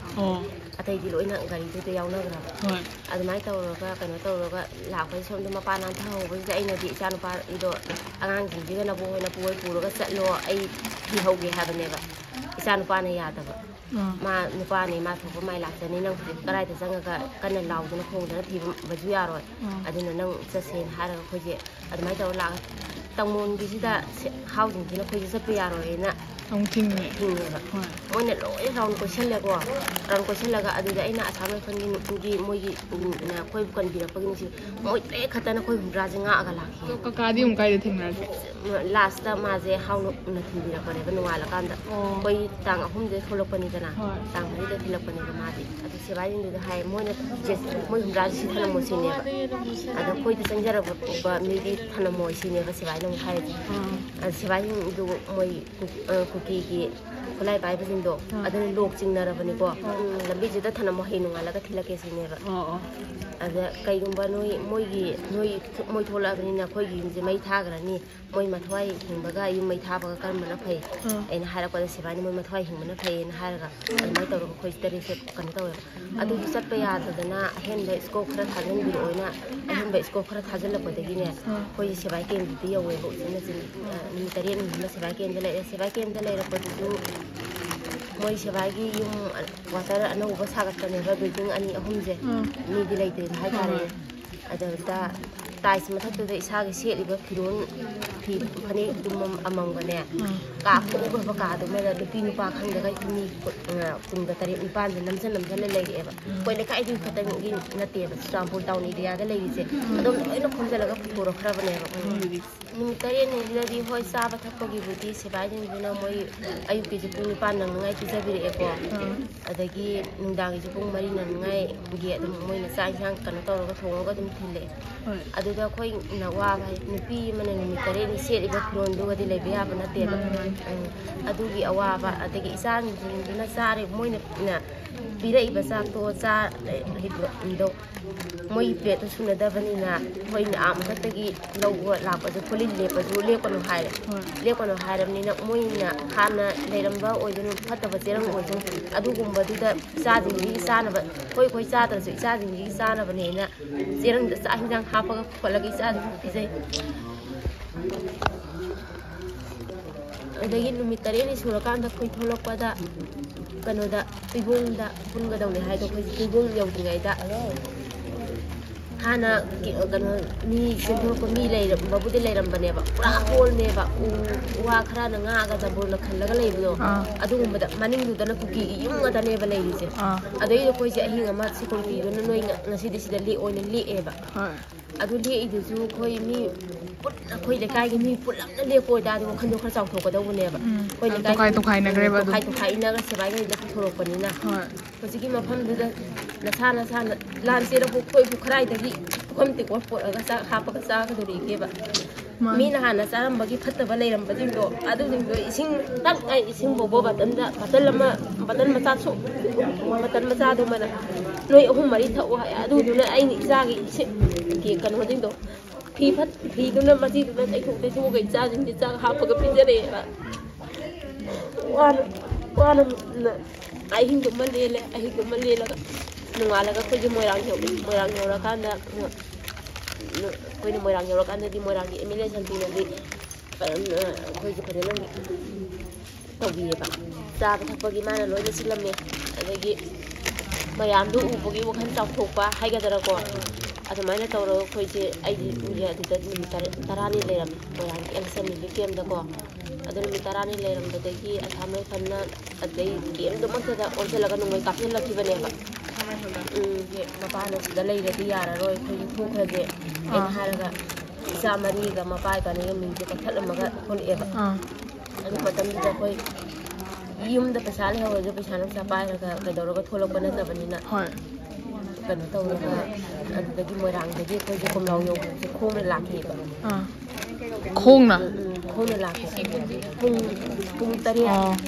ꯑꯇꯩꯗꯤ ꯂꯣꯏꯅ ꯒꯥꯔꯤꯗꯨꯗ ꯌꯥꯎꯅꯈ꯭ꯔꯕ ꯑꯗꯨꯃꯥꯏꯅ ꯇꯧꯔꯒ ꯀꯩꯅꯣ ꯇꯧꯔꯒ ꯂꯥꯛꯄꯁꯤ ꯁꯣꯝꯗ ꯃꯄꯥꯟ ꯅꯥꯟꯊꯍꯧꯕꯁꯤꯗ ꯑꯩꯅꯗꯤ ꯏꯆꯥꯅꯨꯄꯥꯗꯣ ꯑꯉꯥꯡꯁꯤꯡꯁꯤꯒ ꯅꯕꯣꯛ ꯍꯣꯏꯅ ꯄꯨꯔꯒ ꯆꯠꯂꯣ ꯑꯩ ꯊꯤꯍꯧꯒꯦ ꯍꯥꯏꯕꯅꯦꯕ ꯏꯆꯥꯅꯨꯄꯥꯅ ꯌꯥꯗꯕ ꯃꯥ ꯅꯨꯄꯥꯅꯤ ꯃꯥ ꯊꯣꯛꯄ ꯃꯥꯏ ꯂꯥꯛꯆꯅꯤ ꯅꯪ ꯀꯗꯥꯏꯗ ꯆꯪꯉꯒ ꯀꯟꯅ ꯂꯥꯎꯗꯅ ꯈꯣꯡꯗꯅ ꯊꯤꯕꯁꯨ ꯌꯥꯔꯣꯏ ꯑꯗꯨꯅ ꯅꯪ ꯆꯠꯁꯦꯅ ꯍꯥꯏꯔꯒ ꯑꯩꯈꯣꯏꯁꯦ ꯑꯗꯨꯃꯥꯏꯅ ꯇꯧꯔ ꯂꯥꯛꯑꯒ ꯇꯪꯃꯣꯟꯒꯤꯁꯤꯗ ꯍꯥꯎꯁꯤꯡꯁꯤꯅ ꯑꯩꯈꯣꯏꯁꯦ ꯆꯠꯄ ꯌꯥꯔꯣꯏꯅ ꯊꯤꯡꯉꯦꯕ ꯃꯣꯏꯅ ꯂꯣꯏ ꯔꯥꯎꯟ ꯀꯣꯏꯁꯜꯂꯦꯀꯣ ꯔꯥꯎꯟ ꯀꯣꯏꯁꯜꯂꯒ ꯑꯗꯨꯗ ꯑꯩꯅ ꯑꯁꯥꯝ ꯔꯥꯏꯐꯜꯒꯤ ꯃꯣꯏꯒꯤ ꯑꯩꯈꯣꯏꯕꯨ ꯀꯟꯕꯤꯔꯛꯄꯒꯤꯅꯤ ꯃꯣꯏ ꯇꯔꯦꯠ ꯈꯛꯇꯅ ꯑꯩꯈꯣꯏ ꯍꯨꯝꯗ꯭ꯔꯥꯁꯦ ꯉꯥꯛꯑꯒ ꯂꯥꯛꯈꯤ ꯀꯀꯥꯗꯤ ꯑꯃꯨꯛ ꯀꯥꯏꯗ ꯊꯦꯡꯅꯔꯒꯦ ꯂꯥꯁꯇ ꯃꯥꯁꯦ ꯍꯥꯎꯅ ꯊꯤꯟꯕꯤꯔꯛꯄꯅꯦꯕ ꯅꯣꯡꯉꯥꯜꯂꯀꯥꯟꯗ ꯑꯩꯈꯣꯏ ꯇꯥꯡ 3ꯗ ꯊꯣꯛꯂꯛꯄꯅꯤꯗꯅ ꯇꯥꯡ 4ꯗ ꯊꯤꯜꯂꯛꯄꯅꯦꯕ ꯃꯥꯗꯤ ꯑꯗꯨ ꯁꯤꯕꯥꯏꯁꯤꯡꯗꯨꯗ ꯍꯥꯏ ꯃꯣꯏꯅ ꯃꯣꯏ ꯍꯨꯝꯗ꯭ꯔꯥꯁꯦ ꯁꯤ ꯊꯅꯝꯃꯣ ꯁꯤꯅꯦꯕ ꯑꯗ ꯑꯩꯈꯣꯏꯗ ꯆꯪꯖꯔꯛꯄ ꯃꯤꯗꯤ ꯊꯅꯝꯃꯣꯏ ꯁꯤꯅꯦꯕ ꯁꯤꯕꯥꯏꯅ ꯑꯃꯨꯛ ꯍꯥꯏꯔꯤꯁꯦ ꯑꯗ ꯁꯤꯕꯥꯏꯁꯤꯡꯗꯨ ꯃꯣꯏ ꯀꯨꯀꯤꯒꯤ ꯈꯨꯠꯂꯥꯏ ꯄꯥꯏꯕꯁꯤꯡꯗꯣ ꯑꯗꯨꯅ ꯂꯣꯛ ꯆꯤꯡꯅꯔꯕꯅꯤꯀꯣ ꯂꯝꯕꯤꯁꯤꯗ ꯊꯅꯝꯃꯣ ꯍꯌꯦꯡ ꯅꯣꯡꯉꯥꯜꯂꯒ ꯊꯤꯜꯂꯛꯀꯦ ꯁꯤꯅꯦꯕ ꯑꯗ ꯀꯩꯒꯨꯝꯕ ꯃꯣꯏ ꯊꯣꯛꯂꯛꯑꯕꯅꯤꯅ ꯑꯩꯈꯣꯏꯒꯤ ꯌꯨꯝꯁꯦ ꯃꯩ ꯊꯥꯈ꯭ꯔꯅꯤ ꯃꯣꯏ ꯃꯊ꯭ꯋꯥꯏ ꯍꯤꯡꯕꯒ ꯌꯨꯝ ꯃꯩ ꯊꯥꯕꯒ ꯀꯔꯝꯕꯅ ꯐꯩ ꯑꯩꯅ ꯍꯥꯏꯔꯛꯄꯗ ꯁꯤꯕꯥꯏꯅ ꯃꯣꯏ ꯃꯊ꯭ꯋꯥꯏ ꯍꯤꯡꯕꯅ ꯐꯩꯌꯦꯅ ꯍꯥꯏꯔꯒ ꯑꯗꯨꯃꯥꯏꯅ ꯇꯧꯔꯒ ꯑꯩꯈꯣꯏ ꯇꯔꯦꯠꯁꯦ ꯀꯩꯅꯣ ꯇꯧꯋꯦꯕ ꯑꯗꯨꯁꯨ ꯆꯠꯄ ꯌꯥꯗꯗꯅ ꯑꯍꯦꯟꯕ ꯏꯁꯀꯣꯞ ꯈꯔ ꯊꯥꯖꯤꯟꯕꯤꯔꯛꯑꯣꯅ ꯑꯍꯦꯟꯕ ꯏꯁꯀꯣꯞ ꯈꯔ ꯊꯥꯖꯤꯜꯂꯛꯄꯗꯒꯤꯅꯦ ꯑꯩꯈꯣꯏꯁꯦ ꯁꯤꯕꯥꯏ ꯀꯦꯝꯞꯇ ꯌꯧꯋꯦꯕ ꯎꯆꯤꯟꯅꯆꯤꯟ ꯅꯨꯃꯤꯠ 9 ꯁꯤꯕꯥꯏ ꯀꯦꯝꯞꯇ ꯂꯩꯔꯦ ꯁꯤꯕꯥꯏ ꯀꯦꯝꯞꯇ ꯂꯩꯔꯛꯄꯗꯨꯁꯨ ꯃꯣꯏ ꯁꯤꯕꯥꯏꯒꯤ ꯌꯨꯝ ꯀ꯭ꯋꯥꯇꯔ ꯑꯅꯧꯕ ꯁꯥꯒꯠꯄꯅꯦꯕ ꯕꯤꯜꯗꯤꯡ 2-3ꯁꯦ ꯃꯤꯗꯤ ꯂꯩꯇ꯭ꯔꯦꯕ ꯍꯥꯏꯇꯥꯔꯦ ꯑꯗꯨꯗ ꯇꯥꯏꯜꯁ ꯃꯊꯛꯇꯨꯗ ꯏꯁꯥꯒꯤ ꯁꯦꯠꯂꯤꯕ ꯐꯤꯔꯣꯜ ꯐꯅꯦꯛ ꯑꯃꯝꯒꯅꯦ ꯀꯥ ꯈꯣꯡꯈ꯭ꯔꯕ ꯀꯥꯗꯨꯃꯗ ꯅꯨꯄꯤ ꯅꯨꯄꯥ ꯈꯪꯗꯒ ꯃꯤ 7-8-9 ꯅꯝꯁꯤꯜꯂ ꯂꯩꯔꯛꯑꯦꯕ ꯑꯩꯈꯣই ꯂꯩꯀꯥꯏꯗꯨꯒꯤ ꯈꯛꯇꯪꯒꯤ ꯅꯠꯇꯦꯕ ꯆꯨꯔꯆꯥꯟꯄꯨꯔ ꯇꯥꯎꯟ ꯑꯦꯔꯤꯌꯥꯗ ꯂꯩꯔꯤꯁꯦ ꯑꯗꯨꯝ ꯂꯣꯏꯅ ꯈꯣꯝꯖꯤꯜꯂꯒ ꯄꯨꯊꯣꯔꯛꯈ꯭ꯔꯕꯅꯦꯕ ꯅꯨꯃꯤꯠ 9ꯁꯤꯗꯗꯤ ꯍꯣꯏ ꯆꯥꯕ ꯊꯛꯄꯒꯤꯕꯨꯗꯤ ꯁꯤꯕꯥꯏꯁꯤꯡꯁꯤꯅ ꯃꯣꯏ ꯑꯌꯨꯛꯀꯤꯁꯨ ꯄꯨꯡ 9 ꯅꯪꯅꯉꯥꯏ ꯄꯤꯖꯕꯤꯔꯛꯑꯦꯀꯣ ꯑꯗꯒꯤ ꯅꯨꯡꯗꯥꯡꯒꯤꯁꯨ ꯄꯨꯡ 4 ꯅꯪꯅꯉꯥꯏꯒꯤ ꯑꯗꯨꯝ ꯃꯣꯏꯅ ꯆꯥꯛ ꯏꯟꯁꯥꯡ ꯀꯩꯅꯣ ꯇꯧꯔꯒ ꯊꯣꯡꯉꯒ ꯑꯗꯨꯝ ꯊꯤꯜꯂꯛꯑꯦ ꯑꯗꯨꯗ ꯑꯩꯈꯣꯏꯅꯋꯥꯕ ꯅꯨꯄꯤ ꯑꯃꯅ ꯅꯨꯃꯤꯠ 9 ꯁꯦꯠꯂꯤꯕ ꯐꯤꯔꯣꯜꯗꯨꯒꯗꯤ ꯂꯩꯕ ꯌꯥꯕ ꯅꯠꯇꯦꯕ ꯑꯗꯨꯒꯤ ꯑꯋꯥꯕ ꯑꯗꯒꯤ ꯏꯆꯥꯁꯤꯡꯗꯨꯅ ꯆꯥꯔꯤꯕ ꯃꯣꯏꯅ ꯄꯤꯔꯛꯏꯕ ꯆꯥꯛꯇꯣ ꯆꯥꯔꯤꯕꯗꯣ ꯃꯣꯏ ꯄ꯭ꯂꯦꯠꯇꯣ ꯁꯨꯅꯗꯕꯅꯤꯅ ꯑꯩꯈꯣꯏꯅ ꯃꯊꯛꯇꯒꯤ ꯂꯧꯕ ꯂꯥꯛꯄꯁꯨ ꯐꯨꯂꯤꯟ ꯂꯦꯞꯄꯁꯨ ꯂꯦꯞꯀꯅꯨ ꯍꯥꯏꯔꯦ ꯂꯦꯞꯀꯅꯨ ꯍꯥꯏꯔꯕꯅꯤꯅ ꯃꯣꯏꯅ ꯍꯥꯟꯅ ꯂꯩꯔꯝꯕ ꯑꯣꯏꯗꯣꯏꯅ ꯐꯠꯇꯕ ꯆꯦꯔꯪ ꯑꯣꯏꯗꯣꯏꯅ ꯑꯗꯨꯒꯨꯝꯕꯗꯨꯗ ꯏꯆꯥꯁꯤꯡꯁꯤꯒꯤ ꯆꯥꯅꯕ ꯑꯩꯈꯣꯏ ꯆꯥꯗ꯭ꯔꯁꯨ ꯏꯆꯥꯁꯤꯡꯁꯤꯒꯤ ꯆꯥꯅꯕꯅꯦꯅ ꯆꯦꯔꯪꯗ ꯆꯥꯛ ꯏꯟꯁꯥꯡ ꯍꯥꯞꯄꯒ ꯈꯣꯠꯂꯒ ꯏꯆꯥꯁꯤꯡꯁꯨ ꯄꯤꯖꯩ ꯑꯗꯒꯤ ꯅꯨꯃꯤꯠ 9 ꯁꯨꯔꯀꯥꯟꯗ ꯑꯩꯈꯣꯏ ꯊꯣꯛꯂꯛꯄꯗ ꯀꯩꯅꯣꯗ ꯇꯨꯏꯕꯣꯡꯗ ꯄꯨꯟꯒꯗꯧꯅꯦ ꯍꯥꯏꯗꯣ ꯑꯩꯈꯣꯏ ꯇꯨꯏꯕꯣꯡ ꯌꯧꯗ꯭ꯔꯤꯉꯩꯗ ꯍꯥꯟꯅ ꯀꯩꯅꯣ ꯃꯤ ꯆꯦꯟꯊꯣꯔꯛꯄ ꯃꯤ ꯂꯩꯔꯝꯕꯕꯨꯗꯤ ꯂꯩꯔꯝꯕꯅꯦꯕ ꯄꯨꯔꯥ ꯍꯣꯜꯅꯦꯕ ꯎ ꯋꯥ ꯈꯔꯅ ꯉꯥꯛꯑꯒ ꯗꯕꯣꯜꯅ ꯈꯜꯂꯒ ꯂꯩꯕꯗꯣ ꯑꯗꯨꯒꯨꯝꯕꯗ ꯃꯅꯤꯡꯗꯨꯗꯅ ꯀꯨꯀꯤꯒꯤ ꯌꯨꯝ ꯉꯥꯛꯇꯅꯦꯕ ꯂꯩꯔꯤꯁꯦ ꯑꯗꯩꯗ ꯑꯩꯈꯣꯏꯁꯦ ꯑꯍꯤꯡ ꯑꯃ ꯁꯦꯀꯨꯔꯤꯇꯤꯗꯨꯅ ꯅꯣꯏ ꯉꯁꯤꯗꯤ ꯁꯤꯗ ꯑꯣꯏꯅ ꯂꯦꯛꯑꯦꯕ ꯑꯗꯨ ꯂꯦꯛꯏꯗꯨꯁꯨ ꯑꯩꯈꯣꯏ ꯃꯤ ꯑꯩꯈꯣꯏ ꯂꯩꯀꯥꯏꯒꯤ ꯃꯤ ꯄꯨꯜꯂꯞꯅ ꯂꯦꯛꯄ ꯑꯣꯏꯇꯥꯔꯗꯤ ꯋꯥꯈꯟꯗꯣ ꯈꯔ ꯆꯥꯎꯊꯣꯛꯀꯗꯧꯕꯅꯦꯕ ꯑꯩꯈꯣꯏ ꯂꯩꯀꯥꯏ ꯇꯣꯈꯥꯏꯅꯈ꯭ꯔꯦꯕ ꯑꯗꯨꯝ ꯇꯣꯈꯥꯏ ꯏꯟꯅꯒ ꯁꯤꯕꯥꯏꯒꯩꯗ ꯄꯨꯊꯣꯔꯛꯄꯅꯤꯅ ꯍꯧꯖꯤꯛꯀꯤ ꯃꯐꯝꯗꯨꯗ ꯅꯁꯥꯅ ꯂꯥꯟ ꯆꯦꯔꯛꯄ ꯑꯩꯈꯣꯏꯕꯨ ꯈꯔꯥꯏꯗꯒꯤ ꯄꯨꯈꯝ ꯇꯦꯡꯀꯣꯠ ꯄꯣꯠꯂꯒ ꯆꯥꯛ ꯍꯥꯞꯄꯒ ꯆꯥꯒꯗꯧꯔꯤꯒꯦꯕ ꯃꯤꯅ ꯍꯥꯟꯅ ꯆꯥꯔꯝꯕꯒꯤ ꯐꯠꯇꯕ ꯂꯩꯔꯝꯕꯁꯤꯡꯗꯣ ꯑꯗꯨꯁꯤꯡꯗꯣ ꯏꯁꯤꯡ ꯏꯁꯤꯡ ꯐꯥꯎꯕ ꯕꯇꯜ ꯃꯆꯥꯗꯨꯃꯅ ꯅꯣꯏ 3-4 ꯊꯛꯑꯣ ꯍꯥꯏ ꯑꯗꯨꯗꯨꯅ ꯑꯩꯅ ꯏꯆꯥꯒꯤ ꯀꯩꯅꯣꯁꯤꯡꯗꯣ ꯐꯤꯗꯨꯅ ꯃꯆꯤꯗꯨꯅ ꯇꯩꯊꯣꯛꯑꯒ ꯏꯆꯥꯁꯤꯡꯁꯦ ꯆꯥꯛ ꯍꯥꯞꯄꯒ ꯄꯤꯖꯔꯛꯑꯦꯕ ꯋꯥꯅ ꯑꯍꯤꯡꯗꯨꯃ ꯂꯦꯜꯂꯦ ꯑꯍꯤꯡꯗꯨꯃ ꯂꯦꯜꯂꯒ ꯅꯣꯡꯉꯥꯜꯂꯒ ꯑꯩꯈꯣꯏꯁꯦ ꯃꯣꯏꯔꯥꯡ ꯌꯧꯔꯀꯥꯟꯗ ꯑꯩꯈꯣꯏꯅ ꯃꯣꯏꯔꯥꯡ ꯌꯧꯔꯀꯥꯟꯗꯗꯤ ꯃꯣꯏꯔꯥꯡꯒꯤ MLA ꯁꯟꯇꯤꯅꯗꯤ ꯑꯩꯈꯣꯏꯁꯦ ꯐꯖꯅ ꯇꯧꯕꯤꯌꯦꯕ ꯆꯥꯕ ꯊꯛꯄꯒꯤ ꯃꯥꯅ ꯂꯣꯏꯅ ꯁꯤꯜꯂꯝꯃꯦ ꯑꯗꯒꯤ ꯃꯌꯥꯝꯗꯨ ꯎꯕꯒꯤ ꯋꯥꯈꯜ ꯆꯥꯎꯊꯣꯛꯄ ꯍꯥꯏꯒꯗ꯭ꯔꯥꯀꯣ ꯑꯗꯨꯃꯥꯏꯅ ꯇꯧꯔꯒ ꯑꯩꯈꯣꯏꯁꯦ ꯑꯩꯁꯦ ꯑꯗꯨꯗ ꯅꯨꯃꯤꯠ 10 ꯂꯩꯔꯝꯃꯦ ꯃꯣꯏꯔꯥꯡꯒꯤ ꯑꯦꯜꯁꯟ ꯔꯤꯂꯤꯐ ꯀꯦꯝꯞꯇꯀꯣ ꯑꯗꯨ ꯅꯨꯃꯤꯠ 10 ꯂꯩꯔꯝꯕꯗꯒꯤ ꯑꯁꯥꯝ ꯔꯥꯏꯐꯜꯅ ꯑꯗꯩ ꯀꯦꯝꯞꯇꯨꯃꯛꯇꯗ ꯑꯣꯟꯁꯤꯜꯂꯒ ꯅꯣꯡꯃꯩ ꯀꯥꯞꯁꯤꯜꯂꯛꯈꯤꯕꯅꯦꯕ ꯃꯄꯥꯅ ꯁꯤꯗ ꯂꯩꯔꯗꯤ ꯌꯥꯔꯔꯣꯏ ꯑꯩꯈꯣꯏꯁꯦ ꯊꯣꯛꯈ꯭ꯔꯁꯦ ꯑꯩꯅ ꯍꯥꯏꯔꯒ ꯏꯆꯥ 4ꯒ ꯃꯄꯥ ꯏꯕꯥꯅꯤꯒ ꯃꯤꯡꯁꯦ ꯀꯛꯊꯠꯂꯝꯃꯒ ꯊꯣꯛꯂꯛꯑꯦꯕ ꯑꯗꯨ ꯃꯇꯝꯗꯨꯗ ꯑꯩꯈꯣꯏ ꯌꯨꯝꯗ ꯄꯩꯁꯥ ꯂꯩꯍꯧꯔꯁꯨ ꯄꯩꯁꯥ ꯅꯨꯡꯁꯥ ꯄꯥꯏꯔꯒ ꯀꯩꯗꯧꯔꯒ ꯊꯣꯛꯂꯛꯄ ꯅꯠꯇꯕꯅꯤꯅ ꯀꯩꯅꯣ ꯇꯧꯔꯒ ꯑꯗꯨꯗꯒꯤ ꯃꯣꯏꯔꯥꯡꯗꯒꯤ ꯑꯩꯈꯣꯏꯁꯦ ꯀꯣꯝꯂꯥꯎ ꯌꯧꯕꯁꯦ ꯈꯣꯡꯅ ꯂꯥꯛꯈꯤꯕ ꯈꯣꯡꯅ ꯂꯥꯛꯈꯤ ꯄꯨꯡ 9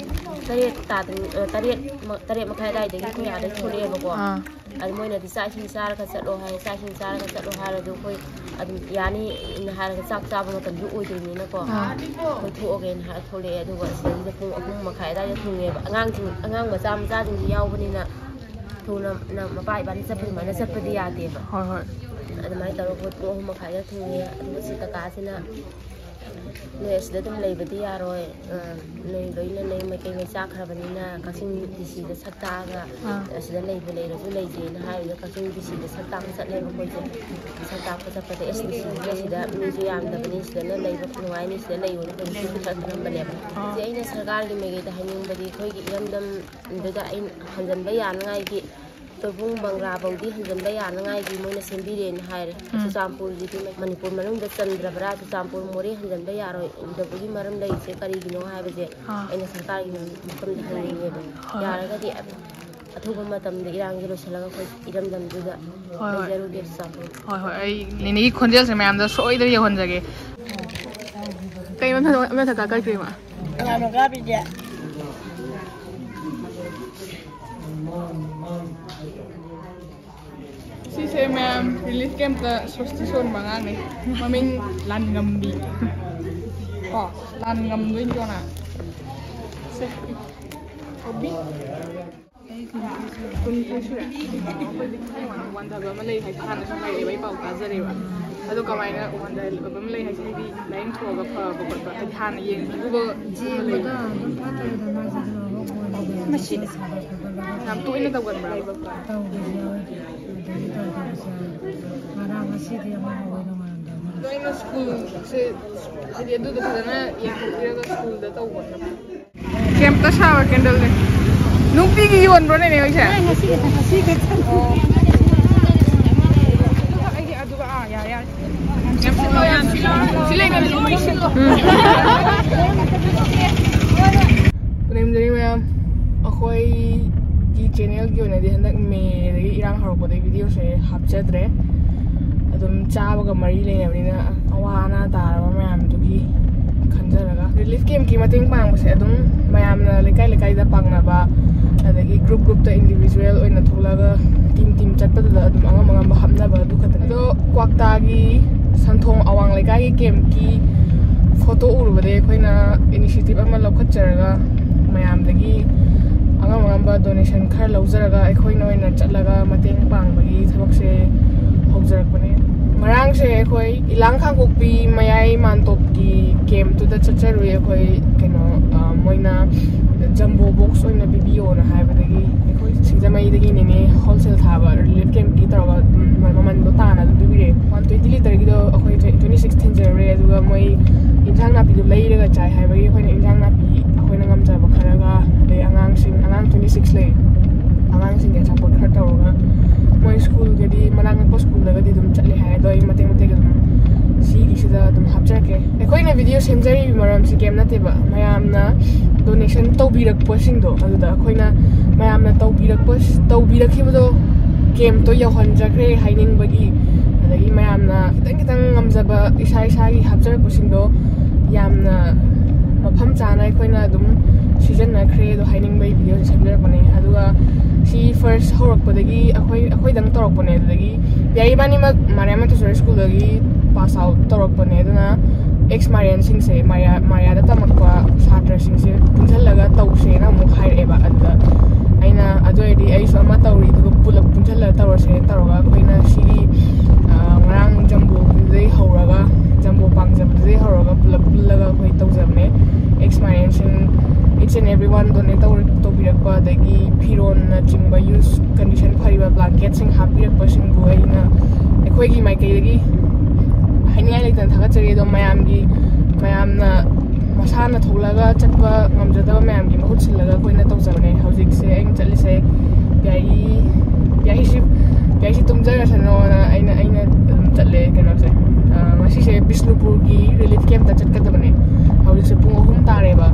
ꯇꯔꯦꯠ ꯃꯈꯥꯏ ꯑꯗꯥꯏꯗꯒꯤ ꯑꯩꯈꯣꯏ ꯑꯥꯗꯩ ꯊꯣꯛꯂꯛꯑꯦꯕꯀꯣ ꯑꯗꯨ ꯃꯣꯏꯅꯗꯤ ꯆꯥꯛ ꯏꯁꯤꯡ ꯆꯥꯔꯒ ꯆꯠꯂꯣ ꯍꯥꯏ ꯆꯥꯛ ꯏꯁꯤꯡ ꯆꯥꯔꯒ ꯆꯠꯂꯣ ꯍꯥꯏꯔꯗꯤ ꯑꯩꯈꯣꯏ ꯑꯗꯨꯝ ꯌꯥꯅꯤ ꯍꯥꯏꯔꯒ ꯆꯥꯛ ꯆꯥꯕ ꯃꯇꯝꯁꯨ ꯑꯣꯏꯗꯣꯏꯅꯤꯅꯀꯣ ꯑꯩꯈꯣই ꯊꯣꯛꯑꯒꯦꯅ ꯍꯥꯏꯔ ꯊꯣꯛꯂꯛꯑꯦ ꯑꯗꯨꯒ ꯁꯤꯗꯩꯗ ꯄꯨꯡ 3 ꯃꯈꯥꯏ ꯑꯗꯥꯏꯗ ꯊꯨꯡꯉꯦꯕ ꯑꯉꯥꯡ ꯃꯆꯥꯁꯤꯡꯁꯨ ꯌꯥꯎꯕꯅꯤꯅ ꯊꯨꯅ ꯃꯄꯥ ꯏꯕꯥꯅꯤ ꯆꯠꯄꯗꯨꯃꯥꯏꯅ ꯆꯠꯄꯗꯤ ꯌꯥꯗꯦꯕ ꯑꯗꯨꯃꯥꯏꯅ ꯇꯧꯔꯒ ꯄꯨꯡ 3 ꯃꯈꯥꯏꯗ ꯊꯨꯡꯉꯦ ꯑꯗꯨꯒ ꯁꯤ ꯀꯀꯥꯁꯤꯅ ꯅꯣꯏ ꯑꯁꯤꯗ ꯑꯗꯨꯝ ꯂꯩꯕꯗꯤ ꯌꯥꯔꯣꯏ ꯅꯣꯏ ꯂꯣꯏꯅ ꯅꯣꯏ ꯃꯩꯇꯩ ꯆꯥꯈ꯭ꯔꯕꯅꯤꯅ ꯀꯛꯆꯤꯡ ꯗꯤꯁꯤꯗ ꯁꯛ ꯇꯥꯛꯑꯒ ꯑꯁꯤꯗ ꯂꯩꯔꯁꯨ ꯂꯩꯖꯦꯅ ꯍꯥꯏꯕꯗ ꯀꯛꯆꯤꯡ ꯗꯤꯁꯤꯗ ꯁꯛ ꯇꯥꯛꯄ ꯆꯠꯂꯦꯕ ꯑꯩꯈꯣꯏꯁꯦ ꯁꯛ ꯇꯥꯛꯄ ꯆꯠꯄꯗ ꯗꯤꯁꯤꯁꯤꯗ ꯁꯤꯗ ꯃꯤꯁꯨ ꯌꯥꯝꯗꯕꯅꯤ ꯁꯤꯗꯅ ꯂꯩꯕ ꯅꯨꯡꯉꯥꯏꯅꯤ ꯁꯤꯗ ꯂꯩꯌꯣꯅ ꯑꯩꯈꯣꯏꯁꯨ ꯈꯔ ꯈꯜꯂꯝꯕꯅꯦꯕ ꯁꯤ ꯑꯩꯅ ꯁꯔꯀꯥꯔꯒꯤ ꯃꯥꯏꯀꯩꯗ ꯍꯥꯏꯅꯤꯡꯕꯗꯤ ꯑꯩꯈꯣꯏꯒꯤ ꯏꯔꯝꯗꯝꯗꯨꯗ ꯑꯩꯅ ꯍꯟꯖꯟꯕ ꯌꯥꯅꯉꯥꯏꯒꯤ ꯇꯣꯏꯕꯨꯡ ꯕꯪꯒ꯭ꯂꯥ ꯐꯥꯎꯗꯤ ꯍꯟꯖꯟꯕ ꯌꯥꯅꯉꯥꯏꯒꯤ ꯃꯣꯏꯅ ꯁꯦꯝꯕꯤꯔꯦꯅ ꯍꯥꯏꯔꯦ ꯆꯨꯔꯆꯥꯟꯄꯨꯔꯒꯤꯗꯤ ꯃꯅꯤꯄꯨꯔ ꯃꯅꯨꯡꯗ ꯆꯟꯗ꯭ꯔꯕ꯭ꯔꯥ ꯆꯨꯔꯆꯥꯟꯄꯨꯔ ꯃꯣꯔꯦ ꯍꯟꯖꯟꯕ ꯌꯥꯔꯣꯏꯗꯕꯒꯤ ꯃꯔꯝ ꯂꯩꯔꯤꯁꯦ ꯀꯔꯤꯒꯤꯅꯣ ꯍꯥꯏꯕꯁꯦ ꯑꯩꯅ ꯁꯔꯀꯥꯔꯒꯤ ꯃꯐꯝꯗ ꯍꯪꯅꯤꯡꯉꯦꯕ ꯌꯥꯔꯒꯗꯤ ꯑꯊꯨꯕ ꯃꯇꯝꯗ ꯏꯔꯥꯡꯁꯦ ꯂꯣꯏꯁꯤꯜꯂꯒ ꯑꯩꯈꯣꯏ ꯏꯔꯝꯗꯝꯗꯨꯗ ꯂꯩꯖꯔꯨꯒꯦ ꯆꯨꯔꯆꯥꯟꯄꯨꯔ ꯍꯣꯏ ꯑꯩ ꯅꯦꯅꯦꯒꯤ ꯈꯣꯟꯖꯦꯜꯁꯦ ꯃꯌꯥꯝꯗ ꯁꯣꯏꯗꯅ ꯌꯧꯍꯟꯖꯒꯦ ꯀꯩ ꯃꯊꯛ ꯀꯩꯀꯩ ꯁꯤꯁꯦ ꯃꯌꯥꯝ ꯔꯤꯂꯤꯐ ꯀꯦꯝꯞꯇ ꯁ꯭ꯋꯥꯁꯇꯤ ꯁꯣꯟꯕ ꯑꯉꯥꯡꯅꯦ ꯃꯃꯤꯡ ꯂꯥꯟꯉꯝꯕꯤ ꯀꯣ ꯂꯥꯟꯉꯝꯗꯣꯏꯅꯤ ꯀꯣꯅ ꯁꯦ ꯍꯣꯕꯤ ꯀꯨꯟ ꯁꯨꯔꯦ ꯑꯩꯈꯣꯏꯗꯤ ꯋꯥꯟꯊꯕ ꯑꯃ ꯂꯩ ꯍꯥꯏꯁꯦ ꯍꯥꯟꯅ ꯁꯨꯝ ꯍꯥꯏꯔꯛꯑꯦꯕ ꯑꯩ ꯄꯥꯎ ꯇꯥꯖꯔꯦꯕ ꯑꯗꯣ ꯀꯃꯥꯏꯅ ꯋꯥꯟꯊꯕ ꯑꯃ ꯂꯩ ꯍꯥꯏꯁꯦ ꯍꯥꯏꯗꯤ ꯂꯥꯏꯌꯦꯡ ꯊꯣꯛꯑꯒ ꯐꯕ ꯈꯣꯠꯄ ꯍꯥꯏꯗꯤ ꯍꯥꯟꯅ ꯌꯦꯡꯕ ꯃꯁꯤꯗ ꯌꯥꯝ ꯇꯣꯏꯅ ꯇꯧꯒꯟꯕ꯭ꯔꯥ ꯅꯣꯏꯅ ꯁ꯭ꯀꯨꯜꯁꯦ ꯍꯥꯏꯗꯤ ꯑꯗꯨꯗ ꯐꯖꯅ ꯌꯦꯡꯊꯣꯛꯄꯤꯔꯒ ꯁ꯭ꯀꯨꯜꯗ ꯇꯧꯕ ꯀꯦꯝꯞꯇ ꯁꯥꯕ ꯀꯦꯟꯗꯜꯅꯦ ꯅꯨꯡꯇꯤꯒꯤ ꯌꯣꯟꯕ꯭ꯔꯣꯅꯦ ꯅꯣꯏꯁꯦ ꯑꯩꯒꯤ ꯑꯗꯨꯒ ꯌꯥꯔꯦ ꯌꯥꯝ ꯁꯤꯜꯂꯣ ꯌꯥꯝ ꯁꯤ ꯂꯩꯕꯅꯤ ꯅꯦꯝꯖꯔꯤ ꯃꯌꯥꯝ ꯑꯩꯈꯣꯏꯒꯤ ꯆꯦꯅꯦꯜꯒꯤ ꯑꯣꯏꯅꯗꯤ ꯍꯟꯗꯛ ꯃꯦꯗꯒꯤ ꯏꯔꯥꯡ ꯍꯧꯔꯛꯄꯗꯒꯤ ꯚꯤꯗꯤꯑꯣꯁꯦ ꯍꯥꯞꯆꯗ꯭ꯔꯦ ꯑꯗꯨꯝ ꯆꯥꯕꯒ ꯃꯔꯤ ꯂꯩꯅꯕꯅꯤ나 ꯑꯋꯥ ꯑꯅꯥ ꯇꯥꯔꯕ ꯃꯌꯥꯝꯗꯨꯒꯤ ꯈꯟꯖꯔꯒ ꯔꯤꯂꯤꯐ ꯀꯦꯝꯞꯀꯤ ꯃꯇꯦꯡ ꯄꯥꯡꯕꯁꯦ ꯑꯗꯨꯝ ꯃꯌꯥꯝꯅ ꯂꯩꯀꯥꯏꯗ ꯄꯥꯡꯅꯕ ꯑꯗꯒꯤ ꯒ꯭ꯔꯨꯞꯇ ꯏꯟꯗꯤꯕꯤꯖꯨꯋꯦꯜ ꯑꯣꯏꯅ ꯊꯣꯛꯂꯒ ꯇꯤꯝ ꯆꯠꯄꯗꯨꯗ ꯑꯗꯨꯝ ꯑꯉꯝꯕ ꯍꯥꯞꯅꯕ ꯑꯗꯨ ꯈꯛꯇꯅꯤ ꯑꯗꯣ ꯀ꯭ꯋꯥꯛꯇꯥꯒꯤ ꯁꯟꯊꯣꯡ ꯑꯋꯥꯡ ꯂꯩꯀꯥꯏꯒꯤ ꯀꯦꯝꯞꯀꯤ ꯐꯣꯇꯣ ꯎꯔꯨꯕꯗꯒꯤ ꯑꯩꯈꯣꯏꯅ ꯏꯅꯤꯁꯤꯌꯦꯇꯤꯚ ꯑꯃ ꯂꯧꯈꯠꯆꯔꯒ ꯃꯌꯥꯝꯗꯒꯤ ꯑꯉꯝꯕ ꯗꯣꯅꯦꯁꯟ ꯈꯔ ꯂꯧꯖꯔꯒ ꯑꯩꯈꯣꯏꯅ ꯑꯣꯏꯅ ꯆꯠꯂꯒ ꯃꯇꯦꯡ ꯄꯥꯡꯕꯒꯤ ꯊꯕꯛꯁꯦ ꯍꯧꯖꯔꯛꯄꯅꯦ ꯉꯔꯥꯡꯁꯦ ꯑꯩꯈꯣꯏ ꯏꯂꯥꯡ ꯈꯥꯡꯄꯣꯛꯄꯤ ꯃꯌꯥꯏ ꯃꯥꯟꯇꯣꯞꯀꯤ ꯀꯦꯝꯞꯇꯨꯗ ꯆꯠꯆꯔꯨꯏ ꯑꯩꯈꯣꯏ ꯀꯩꯅꯣ ꯃꯣꯏꯅ ꯖꯝꯕꯣ ꯕꯣꯛꯁ ꯑꯣꯏꯅ ꯄꯤꯕꯤꯌꯣꯅ ꯍꯥꯏꯕꯗꯒꯤ ꯑꯩꯈꯣꯏ ꯁꯤꯡꯖꯃꯩꯗꯒꯤ ꯅꯦꯅꯦ ꯍꯣꯜꯁꯦꯜ ꯊꯥꯕ ꯔꯤꯂꯤꯐ ꯀꯦꯝꯞꯀꯤ ꯇꯧꯔꯒ ꯃꯃꯟꯗꯣ ꯇꯥꯅ ꯑꯗꯨꯝ ꯄꯤꯕꯤꯔꯦ 120 ꯂꯤꯇꯔꯒꯤꯗꯣ ꯑꯩꯈꯣꯏ 26 ꯊꯤꯟꯖꯔꯨꯔꯦ ꯑꯗꯨꯒ ꯃꯣꯏ ꯏꯟꯖꯥꯡ ꯅꯥꯄꯤꯗꯣ ꯂꯩꯔꯒ ꯆꯥꯏ ꯍꯥꯏꯕꯒꯤ ꯑꯩꯈꯣꯏꯅ ꯏꯟꯖꯥꯡ ꯅꯥꯄꯤ ꯑꯩꯈꯣꯏꯅ ꯉꯝꯖꯕ ꯈꯔꯒ ꯑꯗꯩ ꯑꯉꯥꯡ 26 ꯂꯩ ꯑꯉꯥꯡꯁꯤꯡꯒꯤ ꯑꯆꯥꯄꯣꯠ ꯈꯔ ꯇꯧꯔꯒ ꯃꯣꯏ ꯁ꯭ꯀꯨꯜꯒꯗꯤ ꯃꯅꯥꯛ ꯅꯛꯄ ꯁ꯭ꯀꯨꯜꯗꯒꯗꯤ ꯑꯗꯨꯝ ꯆꯠꯂꯦ ꯍꯥꯏ ꯑꯗꯣ ꯑꯩ ꯃꯇꯦꯛ ꯑꯗꯨꯝ ꯁꯤꯒꯤꯁꯤꯗ ꯑꯗꯨꯝ ꯍꯥꯞꯆꯔꯛꯀꯦ ꯑꯩꯈꯣꯏꯅ ꯚꯤꯗꯤꯑꯣ ꯁꯦꯝꯖꯔꯤꯕ ꯃꯔꯝꯁꯤ ꯀꯦꯝ ꯅꯠꯇꯦꯕ ꯃꯌꯥꯝꯅ ꯗꯣꯅꯦꯁꯟ ꯇꯧꯕꯤꯔꯛꯄꯁꯤꯡꯗꯣ ꯑꯗꯨꯗ ꯑꯩꯈꯣꯏꯅ ꯃꯌꯥꯝꯅ ꯇꯧꯕꯤꯔꯛꯈꯤꯕꯗꯣ ꯀꯦꯝꯞꯇꯣ ꯌꯧꯍꯟꯖꯈ꯭ꯔꯦ ꯍꯥꯏꯅꯤꯡꯕꯒꯤ ꯑꯗꯒꯤ ꯃꯌꯥꯝꯅ ꯈꯤꯇꯪ ꯉꯝꯖꯕ ꯏꯁꯥꯒꯤ ꯍꯥꯞꯆꯔꯛꯄꯁꯤꯡꯗꯣ ꯌꯥꯝꯅ ꯃꯐꯝ ꯆꯥꯅ ꯑꯩꯈꯣꯏꯅ ꯑꯗꯨꯝ ꯁꯤꯖꯤꯟꯅꯈ꯭ꯔꯦ ꯑꯗꯣ ꯍꯥꯏꯅꯤꯡꯕꯒꯤ ꯚꯤꯗꯤꯑꯣꯁꯦ ꯁꯦꯝꯖꯔꯛꯄꯅꯦ ꯑꯗꯨꯒ ꯁꯤ ꯐꯥꯔꯁ ꯍꯧꯔꯛꯄꯗꯒꯤ ꯑꯩꯈꯣꯏꯗꯪ ꯇꯧꯔꯛꯄꯅꯦ ꯑꯗꯨꯗꯒꯤ ꯌꯥꯏꯕꯥꯅꯤꯃꯛ ꯃꯥꯔꯤꯌꯥ ꯃꯣꯟꯇꯦꯁꯣꯔꯤ ꯁ꯭ꯀꯨꯜꯗꯒꯤ ꯄꯥꯁ ꯑꯥꯎꯠ ꯇꯧꯔꯛꯄꯅꯦ ꯑꯗꯨꯅ ꯑꯦꯛꯁ ꯃꯥꯔꯤꯌꯥꯟꯁꯤꯡꯁꯦ ꯃꯥꯔꯤꯌꯥꯗ ꯇꯝꯃꯛꯄ ꯁꯥꯇ꯭ꯔꯁꯤꯡꯁꯦ ꯄꯨꯟꯁꯤꯜꯂꯒ ꯇꯧꯁꯦꯅ ꯑꯃꯨꯛ ꯍꯥꯏꯔꯛꯑꯦꯕ ꯑꯗꯨꯗ ꯑꯩꯅ ꯑꯗꯨ ꯑꯣꯏꯔꯗꯤ ꯑꯩꯁꯨ ꯑꯃ ꯇꯧꯔꯤ ꯑꯗꯨꯒ ꯄꯨꯂꯞ ꯄꯨꯟꯁꯤꯜꯂꯒ ꯇꯧꯔꯁꯦꯅ ꯇꯧꯔꯒ ꯑꯩꯈꯣꯏꯅ ꯁꯤꯒꯤ ꯉꯔꯥꯡ ꯖꯝꯕꯣꯗꯨꯗꯩ ꯍꯧꯔꯒ ꯖꯝꯕꯣ ꯄꯥꯡꯖꯕꯗꯨꯗꯩ ꯍꯧꯔꯒ ꯄꯨꯂꯞ ꯄꯨꯜꯂꯒ ꯑꯩꯈꯣꯏ ꯇꯧꯖꯕꯅꯦ ꯑꯦꯛꯁ ꯃꯥꯔꯤꯌꯥꯟꯁꯤꯡ each and every one donate ꯇꯧꯕꯤꯔꯛꯄ ꯑꯗꯒꯤ ꯐꯤꯔꯣꯟꯅꯆꯤꯡꯕ ꯌꯨꯁ ꯀꯟꯗꯤꯁꯟ ꯐꯔꯤꯕ ꯕ꯭ꯂꯥꯡꯀꯦꯠꯁꯤꯡ ꯍꯥꯞꯄꯤꯔꯛꯄꯁꯤꯡꯕꯨ ꯑꯩꯅ ꯑꯩꯈꯣꯏꯒꯤ ꯃꯥꯏꯀꯩꯗꯒꯤ ꯍꯥꯏꯅꯤꯡꯉꯥꯏ ꯂꯩꯇꯅ ꯊꯥꯒꯠꯆꯔꯤ ꯑꯗꯣ ꯃꯌꯥꯝꯅ ꯃꯁꯥꯅ ꯊꯣꯛꯂꯒꯆꯠꯄ ꯉꯝꯖꯗꯕ ꯃꯌꯥꯝꯒꯤ ꯃꯍꯨꯠ ꯁꯤꯜꯂꯒ ꯑꯩꯈꯣꯏꯅ ꯇꯧꯖꯕꯅꯦ ꯍꯧꯖꯤꯛꯁꯦ ꯑꯩꯅ ꯆꯠꯂꯤꯁꯦ ꯄꯤꯌꯥꯏꯁꯤ ꯇꯨꯝꯖꯔꯁꯅꯣꯅ ꯑꯩꯅ ꯑꯗꯨꯝ ꯆꯠꯂꯦ ꯀꯩꯅꯣꯁꯦ ꯉꯁꯤꯁꯦ ꯕꯤꯁꯅꯨꯄꯨꯔꯒꯤ ꯔꯤꯂꯤꯐ ꯀꯦꯝꯞꯇ ꯆꯠꯀꯗꯕꯅꯦ ꯍꯧꯖꯤꯛꯁꯦ ꯄꯨꯡ 3 ꯇꯥꯔꯦꯕ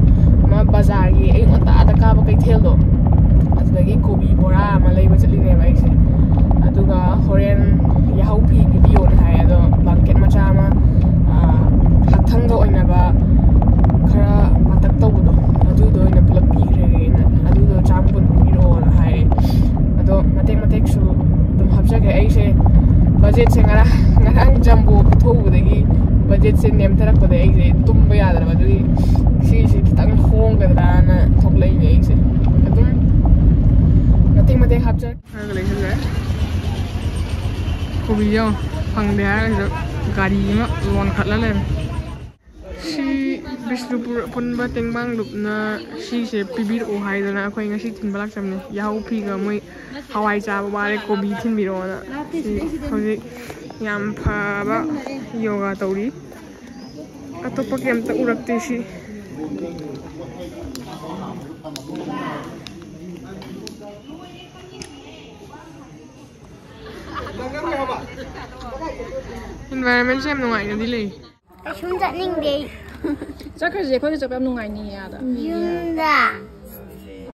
ꯑꯃ ꯕꯖꯥꯔꯒꯤ ꯑꯌꯨꯛ ꯉꯟꯇꯥꯗ ꯀꯥꯕ ꯀꯩꯊꯦꯜꯗꯣ ꯑꯗꯨꯗꯒꯤ ꯀꯣꯕꯤ ꯕꯣꯔꯥ ꯑꯃ ꯂꯩꯕ ꯆꯠꯂꯤꯅꯦꯕ ꯑꯩꯁꯦ ꯑꯗꯨꯒ ꯍꯣꯔꯦꯟ ꯌꯥꯍꯧ ꯐꯤ ꯄꯤꯕꯤꯌꯣꯅ ꯍꯥꯏ ꯑꯗꯣ ꯕ꯭ꯂꯥꯡꯀꯦꯠ ꯃꯆꯥ ꯑꯃ ꯍꯛꯊꯪꯒ ꯑꯣꯏꯅꯕ ꯈꯔ ꯄꯥꯇꯛ ꯇꯧꯕꯗꯣ ꯑꯗꯨꯗꯣ ꯑꯣꯏꯅ ꯄꯨꯂꯞ ꯄꯤꯈ꯭ꯔꯦꯅ ꯈꯪꯗꯦ ꯑꯩꯁꯦ ꯕꯖꯦꯠꯁꯦ ꯉꯔꯥꯡ ꯖꯝꯕꯣ ꯄꯨꯊꯣꯛꯎꯕꯗꯒꯤ ꯕꯖꯦꯠꯁꯦ ꯅꯦꯝꯊꯔꯛꯄꯗꯒꯤ ꯑꯩꯁꯦ ꯇꯨꯝꯕ ꯌꯥꯗ꯭ꯔꯕ ꯑꯗꯨꯒꯤ ꯁꯤꯁꯦ ꯈꯤꯇꯪ ꯍꯣꯡꯒꯗ꯭ꯔꯥꯅ ꯊꯣꯛꯂꯛꯏꯅꯦ ꯑꯩꯁꯦ ꯑꯗꯨꯝ ꯃꯇꯦꯛ ꯍꯥꯞꯆꯔꯒ ꯂꯩꯁꯤꯜꯂꯦ ꯀꯣꯕꯤ ꯌꯦꯡꯉꯣ ꯐꯪꯗꯦ ꯍꯥꯏꯔꯒꯁꯨ ꯒꯥꯔꯤ ꯑꯃ ꯂꯣꯟꯈꯠꯂ ꯂꯩꯔꯝꯃꯦ ꯁꯤ ꯕꯤꯁꯅꯨꯄꯨꯔ ꯑꯄꯨꯟꯕ ꯇꯦꯡꯕꯥꯡ ꯂꯨꯞꯅ ꯁꯤꯁꯦ ꯄꯤꯕꯤꯔꯛꯑꯣ ꯍꯥꯏꯗꯅ ꯑꯩꯈꯣꯏ ꯉꯁꯤ ꯊꯤꯟꯕ ꯂꯥꯛꯆꯕꯅꯦ ꯌꯥꯍꯧ ꯐꯤꯒ ꯃꯣꯏ ꯍꯋꯥꯏ ꯆꯥꯕ ꯋꯥꯔꯦ ꯀꯣꯕꯤ ꯊꯤꯟꯕꯤꯔꯛꯑꯣꯅ ꯁꯤ ꯍꯧꯖꯤꯛ ꯌꯥꯝ ꯐꯕ ꯌꯣꯒꯥ ꯇꯧꯔꯤ ꯑꯇꯣꯞꯄ ꯀꯩꯝꯇ ꯎꯔꯛꯇꯦ ꯁꯤ ꯏꯟꯚꯥꯏꯔꯟꯃꯦꯟꯁꯦ ꯌꯥꯝ ꯅꯨꯡꯉꯥꯏꯅꯗꯤ ꯂꯩ ꯁꯨꯝ ꯆꯠꯅꯤꯡꯗꯦ ꯆꯠꯈ꯭ꯔꯁꯦ ꯑꯩꯈꯣꯏꯒ ꯆꯠꯄ ꯌꯥꯝ ꯅꯨꯡꯉꯥꯏꯅꯤ ꯑꯥꯗ ꯌꯨꯝꯗ